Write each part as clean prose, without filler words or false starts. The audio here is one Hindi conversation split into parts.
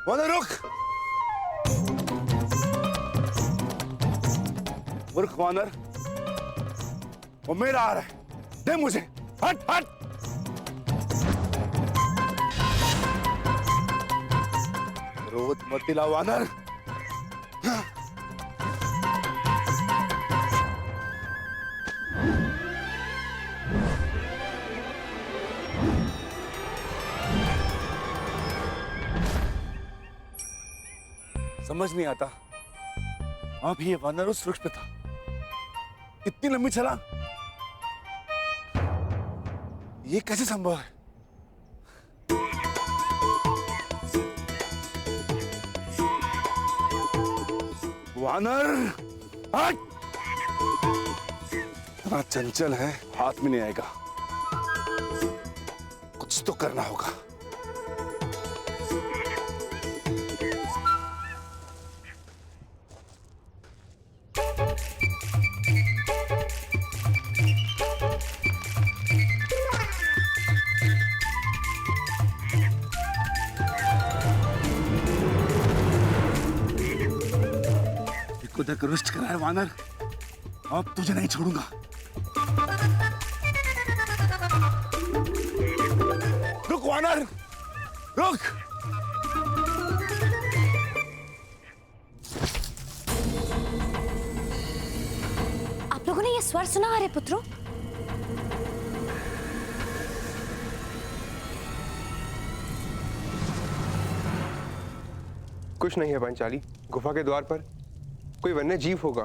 वानर रुक। मूर्ख वानर, वो मेरा आ रहा है, दे मुझे। हट हट। क्रोध मत दिला वानर। समझ नहीं आता, अभी ये वानर उस वृक्ष पे था, इतनी लंबी छलांग, ये कैसे संभव है? वानर हट। इतना चंचल है, हाथ में नहीं आएगा, कुछ तो करना होगा। तक रुष्ट करा है वानर, अब तुझे नहीं छोड़ूंगा। रुक वानर, रुक। आप लोगों ने ये स्वर सुना अरे पुत्रों? कुछ नहीं है पांचाली, गुफा के द्वार पर कोई वन्य जीव होगा।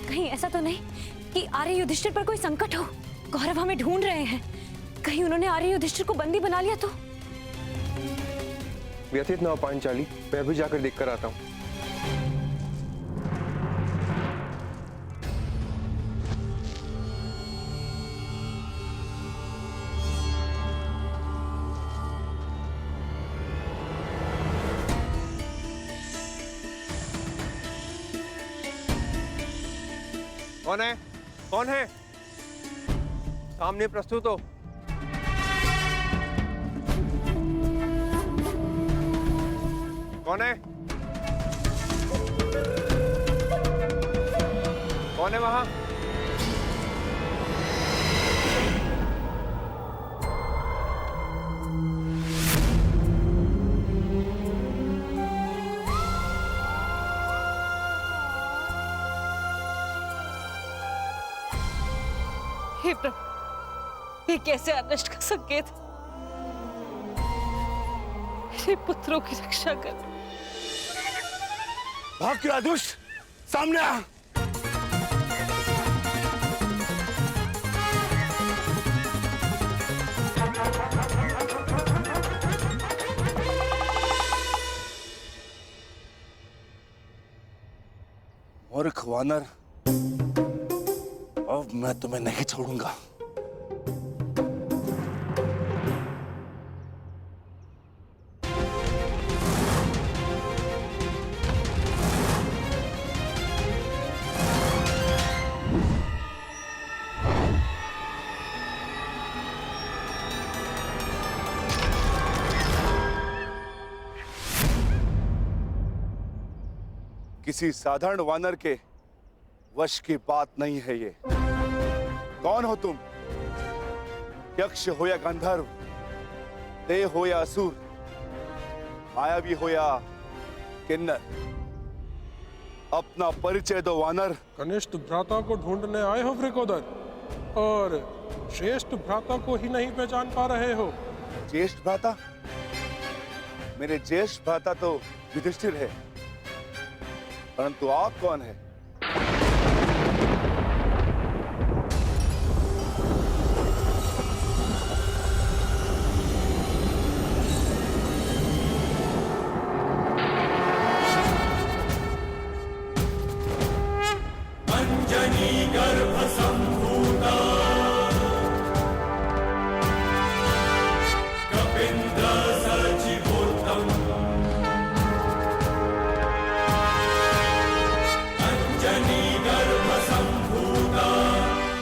कहीं ऐसा तो नहीं कि आर्य युधिष्ठिर पर कोई संकट हो? कौरव हमें ढूंढ रहे हैं, कहीं उन्होंने आर्य युधिष्ठिर को बंदी बना लिया तो? व्यथित ना हो पांचाली, मैं भी जाकर देखकर आता हूँ। कौन है? कौन है? सामने प्रस्तुत हो। कौन है? कौन है वहां? हे प्रभु, ये कैसे अनिष्ट का संकेत? मेरे पुत्रों की रक्षा कर। भाग क्यों दुष्ट, सामने आ। मूर्ख वानर, अब मैं तुम्हें नहीं छोड़ूंगा। किसी साधारण वानर के वश की बात नहीं है ये। कौन हो तुम? यक्ष हो या गंधर्व, देव हो या असुर, मायावी हो या किन्नर, अपना परिचय दो वानर। कनिष्ठ भ्राता को ढूंढने आए हो वृकोदर, और श्रेष्ठ भ्राता को ही नहीं पहचान पा रहे हो? ज्येष्ठ भ्राता? मेरे ज्येष्ठ भ्राता तो युधिष्ठिर है, परंतु आप कौन है?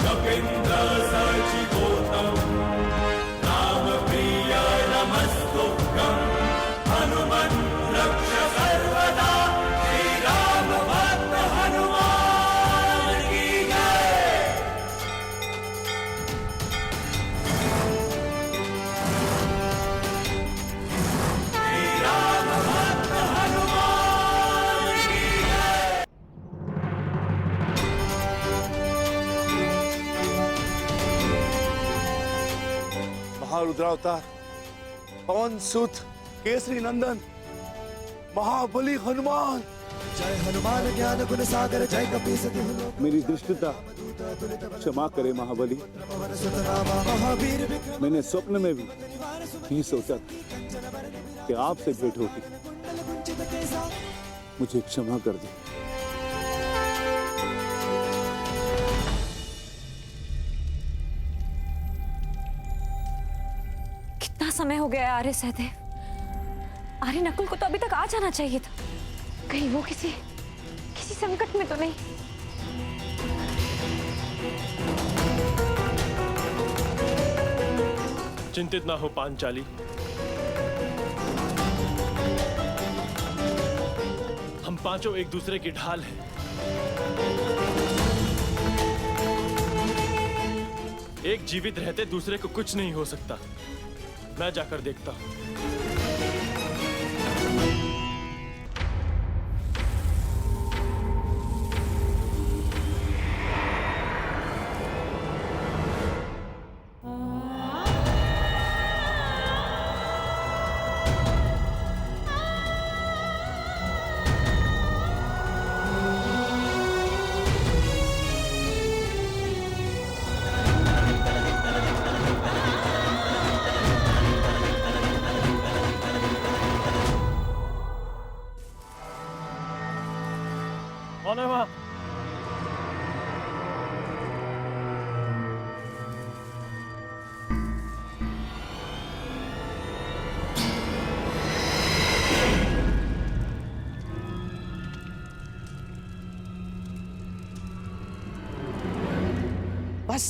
कपींद्र सचिवोत्तम नाम महारुद्रावतार, पवन सुत, केसरी नंदन, महाबली हनुमान। जय हनुमान ज्ञान गुण सागर, जय कपीस तिहु लोक मेरी दुष्टता क्षमा करे महाबली। सुत नामा महावीर विक्रम मैंने स्वप्न में भी नहीं सोचा था कि आपसे भेंट होगी। कुंचित केसा। मुझे क्षमा कर दे। कितना समय हो गया है आर्य सहदेव? आर्य नकुल को तो अभी तक आ जाना चाहिए था। कहीं वो किसी संकट में तो नहीं? चिंतित ना हो पांचाली, हम पांचों एक दूसरे की ढाल हैं। एक जीवित रहते दूसरे को कुछ नहीं हो सकता। मैं जाकर देखता हूं। कौन है वहां? बस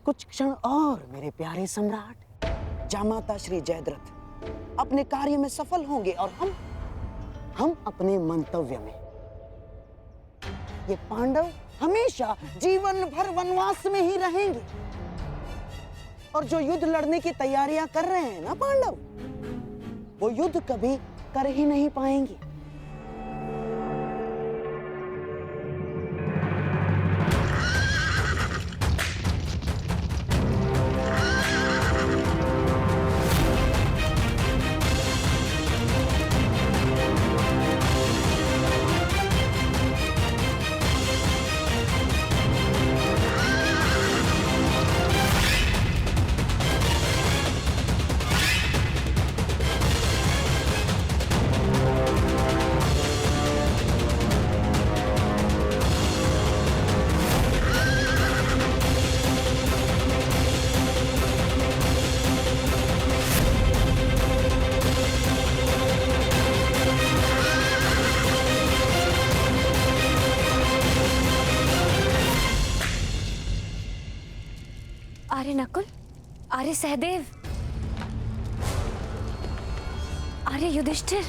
कुछ क्षण और मेरे प्यारे सम्राट, जामाता श्री जयद्रथ अपने कार्य में सफल होंगे और हम अपने मंतव्य में। ये पांडव हमेशा जीवन भर वनवास में ही रहेंगे। और जो युद्ध लड़ने की तैयारियां कर रहे हैं ना पांडव, वो युद्ध कभी कर ही नहीं पाएंगे। आर्य नकुल, आर्य सहदेव, आर्य युधिष्ठिर।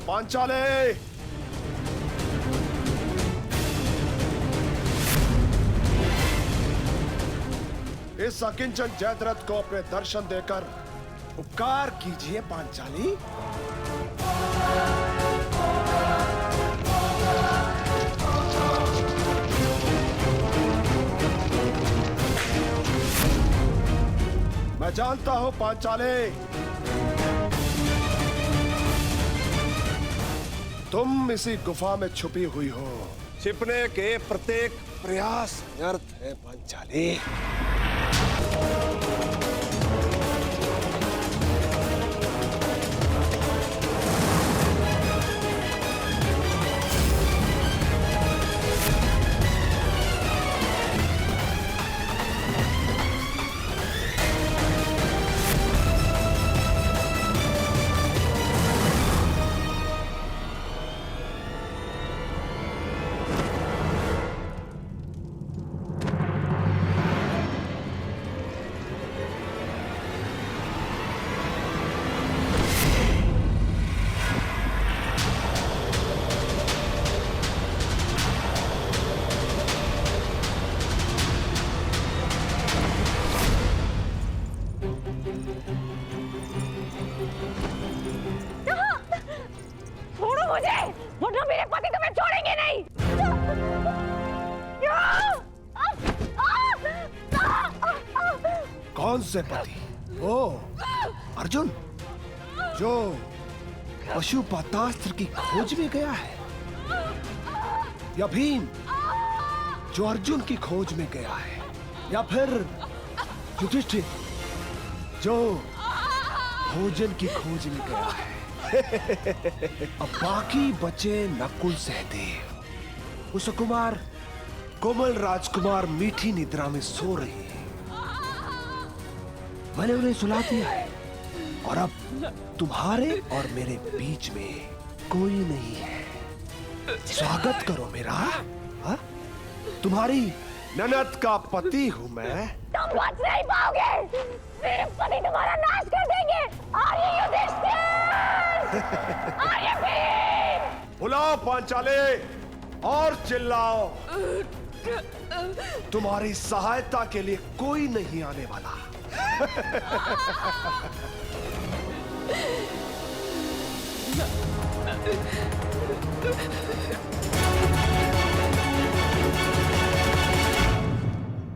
पांचाले, इस अकिंचन जयद्रथ को अपने दर्शन देकर उपकार कीजिए पांचाली। मैं जानता हूं पांचाले, तुम इसी गुफा में छुपी हुई हो। छिपने के प्रत्येक प्रयास व्यर्थ है पांचाली। मुझसे पति? ओ अर्जुन, जो पशुपतास्त्र की खोज में गया है, या भीम जो अर्जुन की खोज में गया है, या फिर युधिष्ठिर जो भोजन की खोज में गया है? अब बाकी बचे नकुल सहदेव, कुसुकुमार, कोमल राजकुमार मीठी निद्रा में सो रही है। मैंने उन्हें सुला दिया है और अब तुम्हारे और मेरे बीच में कोई नहीं है। स्वागत करो मेरा। हा? तुम्हारी ननद का पति हूं मैं। तुम बच नहीं पाओगे, मेरे पति तुम्हारा नाश कर देंगे। आर्य युधिष्ठिर, आर्य भीम। बुलाओ पांचाले और चिल्लाओ। तुम्हारी सहायता के लिए कोई नहीं आने वाला।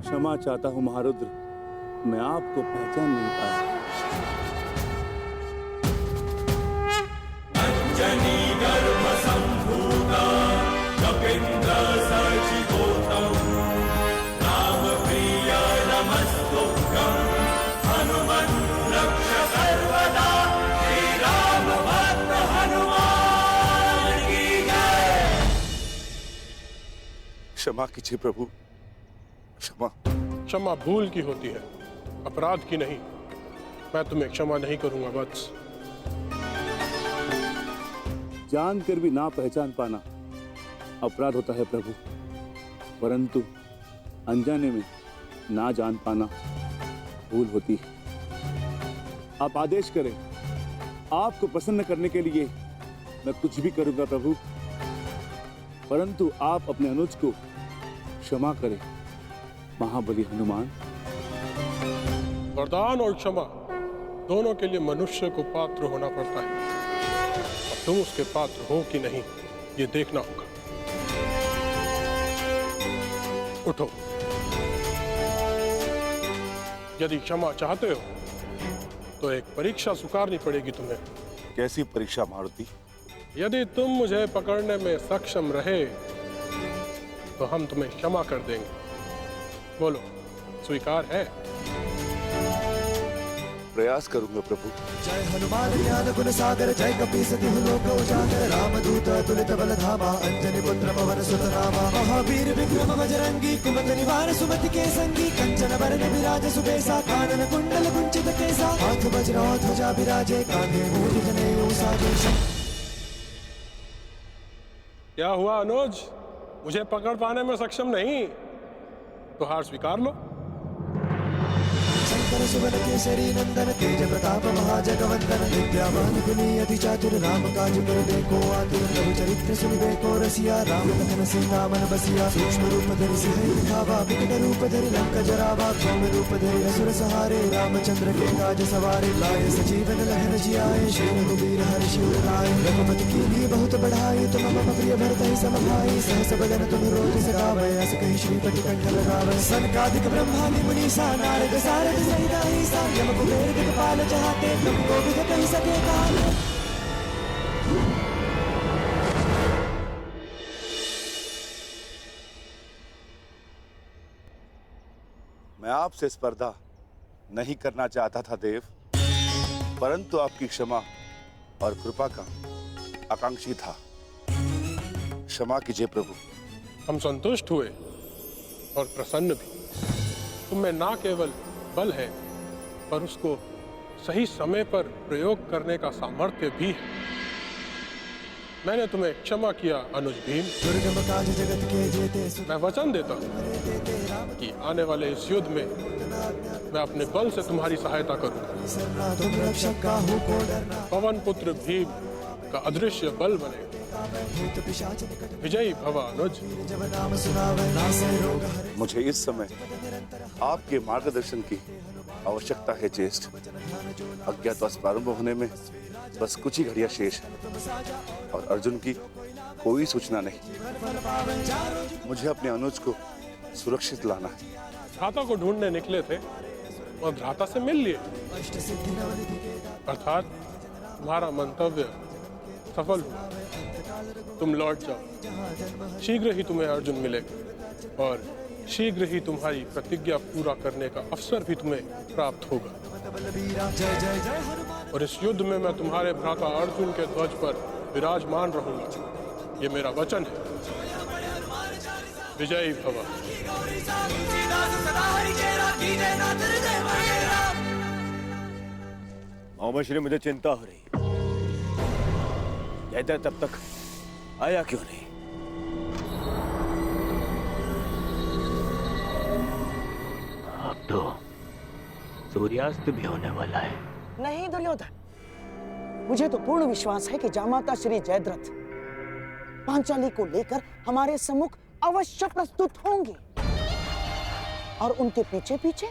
क्षमा चाहता हूं महारुद्र, मैं आपको पहचान नहीं पाया। क्षमा कीजिए प्रभु, क्षमा। क्षमा भूल की होती है, अपराध की नहीं। मैं तुम्हें क्षमा नहीं करूंगा वत्स। जानकर भी ना पहचान पाना अपराध होता है प्रभु, परंतु अनजाने में ना जान पाना भूल होती है। आप आदेश करें, आपको प्रसन्न करने के लिए मैं कुछ भी करूंगा प्रभु, परंतु आप अपने अनुज को क्षमा करें महाबली हनुमान। वरदान और क्षमा दोनों के लिए मनुष्य को पात्र होना पड़ता है। अब तुम उसके पात्र हो कि नहीं, ये देखना होगा। उठो। यदि क्षमा चाहते हो तो एक परीक्षा स्वीकारनी पड़ेगी तुम्हें। कैसी परीक्षा मारुति? यदि तुम मुझे पकड़ने में सक्षम रहे तो हम तुम्हें क्षमा कर देंगे। बोलो, स्वीकार है? प्रयास करूंगा प्रभु। जय हनुमान ज्ञान गुण सागर, जय कपीस तिहु लोक उजागर, रामदूत अतुलित बल धामा, अंजनी पुत्र पवन सुत नामा, महावीर विक्रम बजरंगी, कुमति निवार सुमति के संगी, कंचन बरन विराज सुबेसा, कानन कुंडल कुंचित केसा, हाथ वज्र ध्वजा विराजे, कांधे मूढ़ जनेऊ साजेशा। क्या हुआ अनुज, मुझे पकड़ पाने में सक्षम नहीं तो हार स्वीकार लो। शंकर सुवन केसरी नंदन, तेज प्रताप महाजगवंदन, विद्यावान गुणी अति चातुर, राम काज करबे को आतुर, प्रभु चरित्र सुनबे को रसिया, राम कथन सीता मन बसिया, सूक्ष्म रूप धरि सिंह दिखावा, विकट रूप धरि लंक जरावा, सौम्य रूप धरि असुर सहारे, रामचंद्र के काज सवारे, लाए सजीवन लहर जियाए, श्री रघुवीर हर्षि उर लाए, रघुपति कीन्ही बहुत बढ़ाई, तुम मम प्रिय भरत ही सम भाई, सहस बदन तुम रोज सगावै, अस कहि श्रीपति कंठ लगावै, सनकादिक ब्रह्मादि मुनीसा, नारद सारद सहित अहिसा, यम कुबेर दिक्पाल चाहते, तुमको विध कहि सके काल। मैं आपसे स्पर्धा नहीं करना चाहता था देव, परंतु आपकी क्षमा और कृपा का आकांक्षी था। क्षमा कीजिए प्रभु। हम संतुष्ट हुए और प्रसन्न भी। तुम्हें ना केवल बल है पर उसको सही समय पर प्रयोग करने का सामर्थ्य भी है। मैंने तुम्हें क्षमा किया अनुज भीम। दुर्गम काज जगत के जेते, मैं वचन देता हूँ कि आने वाले इस युद्ध में मैं अपने बल से तुम्हारी सहायता करूंगा। तुम रक्षक काहू को डरना, पवन पुत्र भीम का अदृश्य बल बने। भूत पिशाच निकट, विजयी भव अनुज। जब नाम सुनावे, नासे रोग हरे। मुझे इस समय आपके मार्गदर्शन की आवश्यकता है ज्येष्ठ। अज्ञातवास प्रारंभ होने में बस कुछ ही घड़ियां शेष है और अर्जुन की कोई सूचना नहीं। मुझे अपने अनुज को सुरक्षित लाना है। घातों को ढूंढने निकले थे और भ्राता से मिल लिए। अर्थात तुम्हारा मंतव्य सफल हुआ, तुम लौट जाओ। शीघ्र ही तुम्हें अर्जुन मिलेगा और शीघ्र ही तुम्हारी प्रतिज्ञा पूरा करने का अवसर भी तुम्हें प्राप्त होगा। और इस युद्ध में मैं तुम्हारे भ्राता अर्जुन के ध्वज पर विराजमान रहूंगा, ये मेरा वचन है। विजयी भव। मामाश्री, मुझे चिंता हो रही। जयद्रथ तब तक आया क्यों नहीं? अब तो सूर्यास्त भी होने वाला है। नहीं दुर्योधन, मुझे तो पूर्ण विश्वास है कि जामाता श्री जयद्रथ पांचाली को लेकर हमारे सम्मुख अवश्य प्रस्तुत होंगे और उनके पीछे पीछे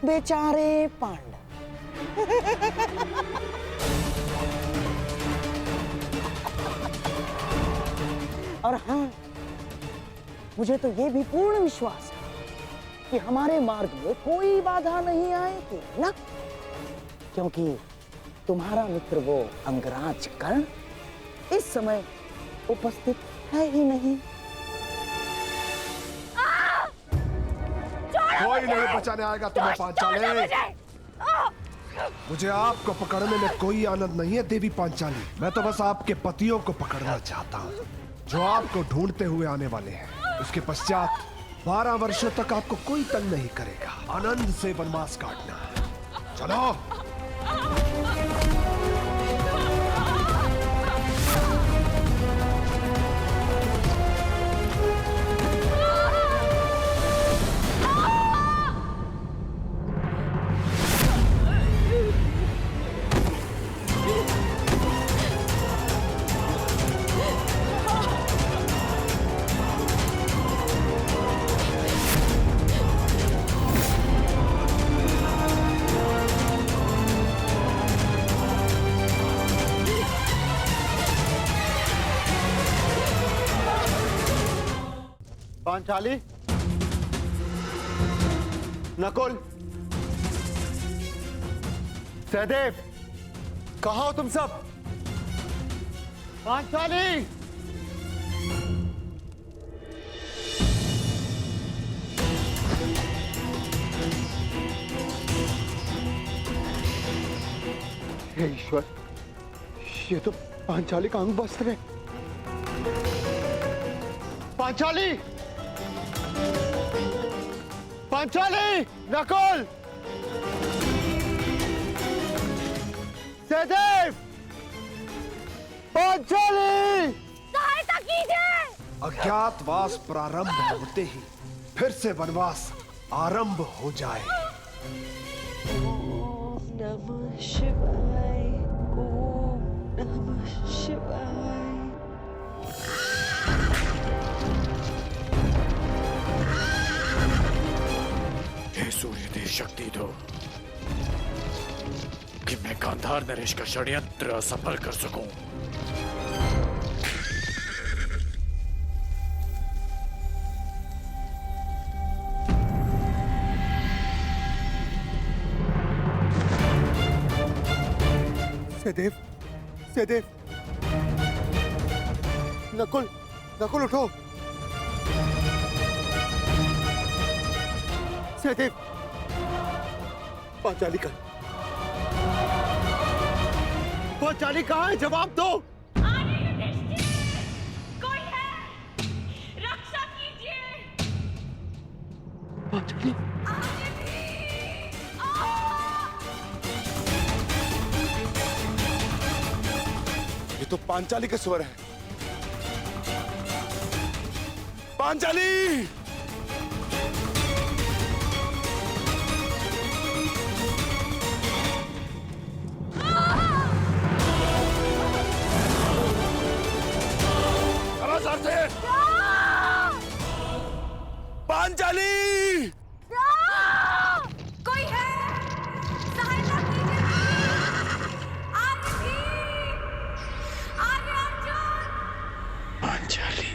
बेचारे पांडव। और हाँ, मुझे तो ये भी पूर्ण विश्वास है कि हमारे मार्ग में कोई बाधा नहीं आएगी ना, क्योंकि तुम्हारा मित्र वो अंगराज कर्ण इस समय उपस्थित है ही नहीं। कोई नहीं बचाने आएगा तुम्हें पांचाली। मुझे आपको पकड़ने में कोई आनंद नहीं है देवी पांचाली। मैं तो बस आपके पतियों को पकड़ना चाहता हूँ जो आपको ढूंढते हुए आने वाले हैं। उसके पश्चात 12 वर्षों तक आपको कोई तंग नहीं करेगा। आनंद से वनवास काटना है। चलो। पांचाली, नकुल, सहदेव, कहाँ हो तुम सब? पांचाली! हे ईश्वर, ये तो पांचाली का अंग वस्त्र है। पांचाली! पांचाली! नकुल! सहदेव! पांचाली! सहायता कीजिए! अज्ञातवास प्रारंभ होते ही फिर से वनवास आरंभ हो जाए। ओम नमः शिवाय। ओम नमः शिवाय। हे सूर्य देव, शक्ति दो कि मैं गांधार नरेश का षड्यंत्र सफल कर सकूं। सहदेव, सहदेव, नकुल, नकुल उठो। सहदेव, पांचाली कहाँ है? जवाब दो। कोई है? रक्षा कीजिए! पांचाली, ये तो पांचाली के स्वर है। पांचाली! पांचाली! कोई है? सहायता कीजिए! आर्य अर्जुन! पांचाली,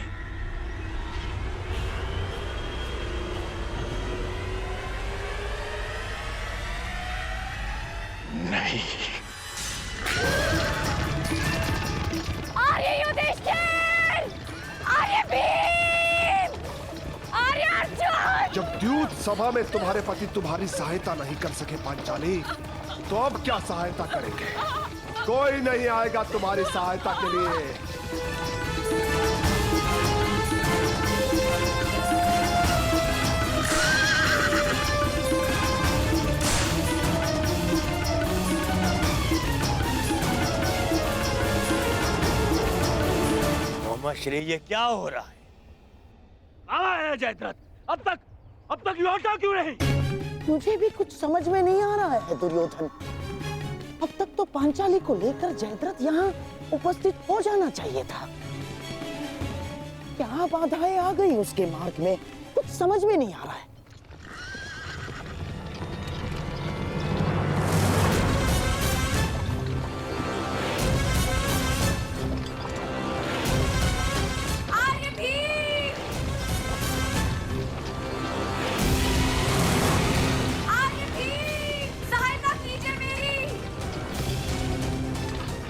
सभा में तुम्हारे पति तुम्हारी सहायता नहीं कर सके पांचाली, तो अब क्या सहायता करेंगे? कोई नहीं आएगा तुम्हारी सहायता के लिए। मोहम्मद श्री, ये क्या हो रहा है? कहाँ है जयद्रथ? अब तक लौटा क्यों नहीं? मुझे भी कुछ समझ में नहीं आ रहा है दुर्योधन। अब तक तो पांचाली को लेकर जयद्रथ यहाँ उपस्थित हो जाना चाहिए था। क्या बाधाएं आ गई उसके मार्ग में, कुछ समझ में नहीं आ रहा है।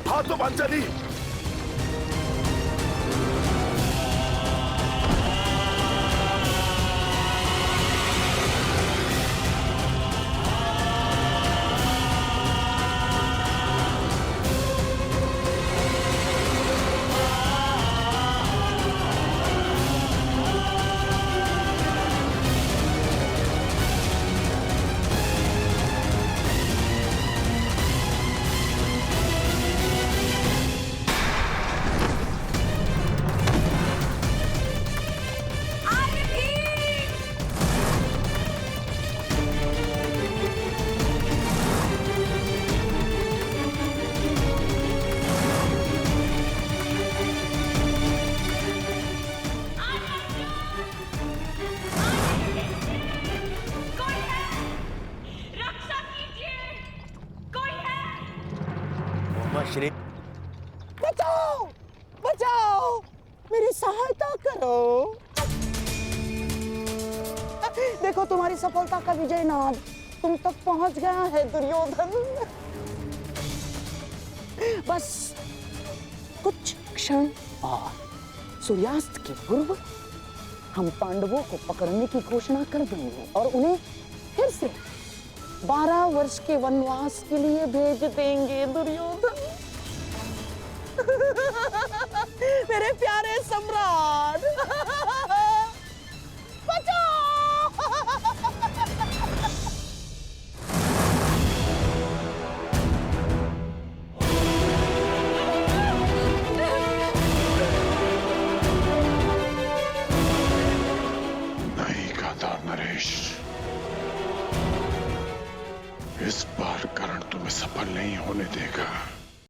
हाँ तो पांचाली, श्री, बचाओ बचाओ, मेरी सहायता करो। देखो तुम्हारी सफलता का विजय नाद तुम तक पहुंच गया है दुर्योधन। बस कुछ क्षण और सूर्यास्त के पूर्व हम पांडवों को पकड़ने की घोषणा कर देंगे और उन्हें फिर से 12 वर्ष के वनवास के लिए भेज देंगे दुर्योधन। मेरे प्यारे सम्राट, बचाओ। नहीं गाता नरेश, इस बार कर्ण तुम्हें सफल नहीं होने देगा।